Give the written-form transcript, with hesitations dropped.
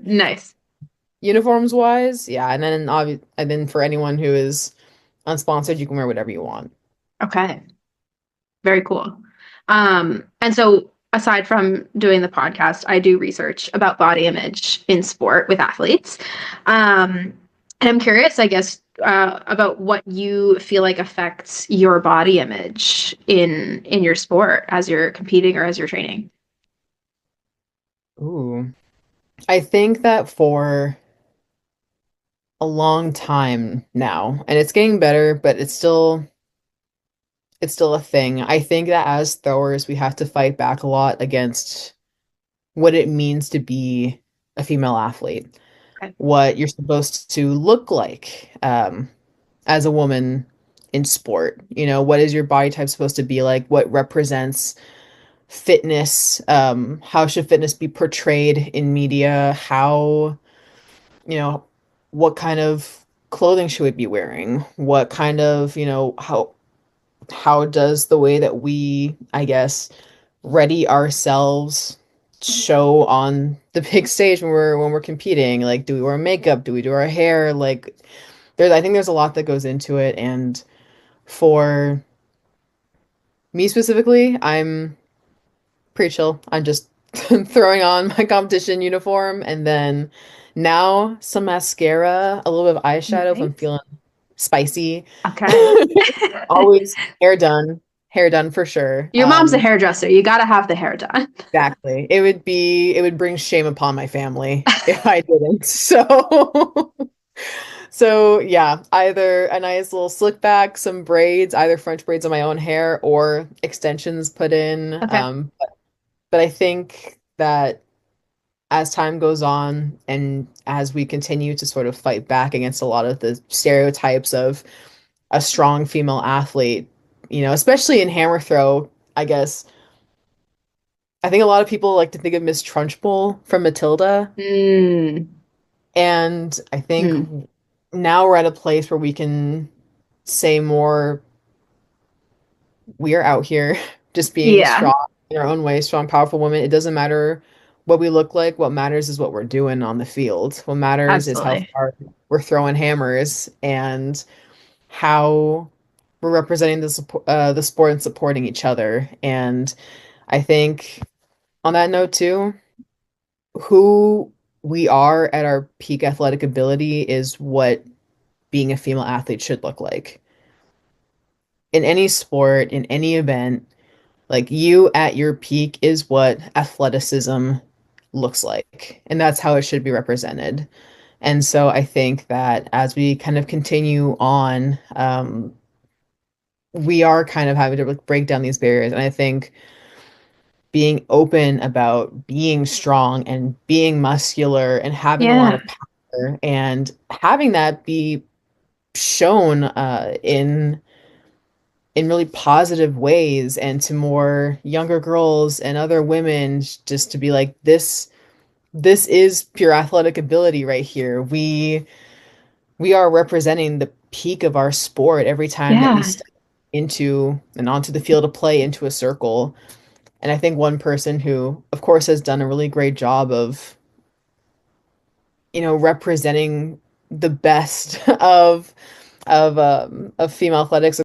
But Nice. uniforms wise, yeah. And then for anyone who is unsponsored, you can wear whatever you want. Okay. Very cool. And so aside from doing the podcast, I do research about body image in sport with athletes. And I'm curious, I guess, about what you feel like affects your body image in your sport as you're competing or as you're training. Ooh. I think that for a long time now, and it's getting better, but it's still a thing. I think that as throwers, we have to fight back a lot against what it means to be a female athlete, Okay. what you're supposed to look like as a woman in sport. You know, what is your body type supposed to be like? What represents fitness? How should fitness be portrayed in media? How, you know, what kind of clothing should we be wearing? What kind of, how does the way that we, I guess, ready ourselves show on the big stage when we're competing? Like, do we wear makeup? Do we do our hair? Like, I think there's a lot that goes into it. And for me specifically, I'm pretty chill. I'm just throwing on my competition uniform and then now some mascara, a little bit of eyeshadow if I'm Nice. feeling spicy. Okay. Always hair done for sure. Your mom's a hairdresser. You got to have the hair done. Exactly. It would bring shame upon my family if I didn't. So so yeah, either a nice little slick back, some braids, either French braids on my own hair or extensions put in. Okay. But I think that as time goes on and as we continue to sort of fight back against a lot of the stereotypes of a strong female athlete, especially in hammer throw, I guess. I think a lot of people like to think of Miss Trunchbull from Matilda, Mm. and I think Mm. now we're at a place where we can say more, we are out here just being Yeah, strong in our own way, strong, powerful women. It doesn't matter what we look like. What matters is what we're doing on the field. What matters is how absolutely. far we're throwing hammers and how we're representing the sport and supporting each other. And I think on that note too, who we are at our peak athletic ability is what being a female athlete should look like. In any sport, in any event, like you at your peak is what athleticism looks like. And that's how it should be represented. And so I think that as we kind of continue on, we are kind of having to like break down these barriers. And I think being open about being strong and being muscular and having a lot Yeah. of power and having that be shown in really positive ways and to more younger girls and other women just to be like this is pure athletic ability right here. We are representing the peak of our sport every time that we Yeah. step into and onto the field of play into a circle. And I think one person who, of course, has done a really great job of, representing the best of female athletics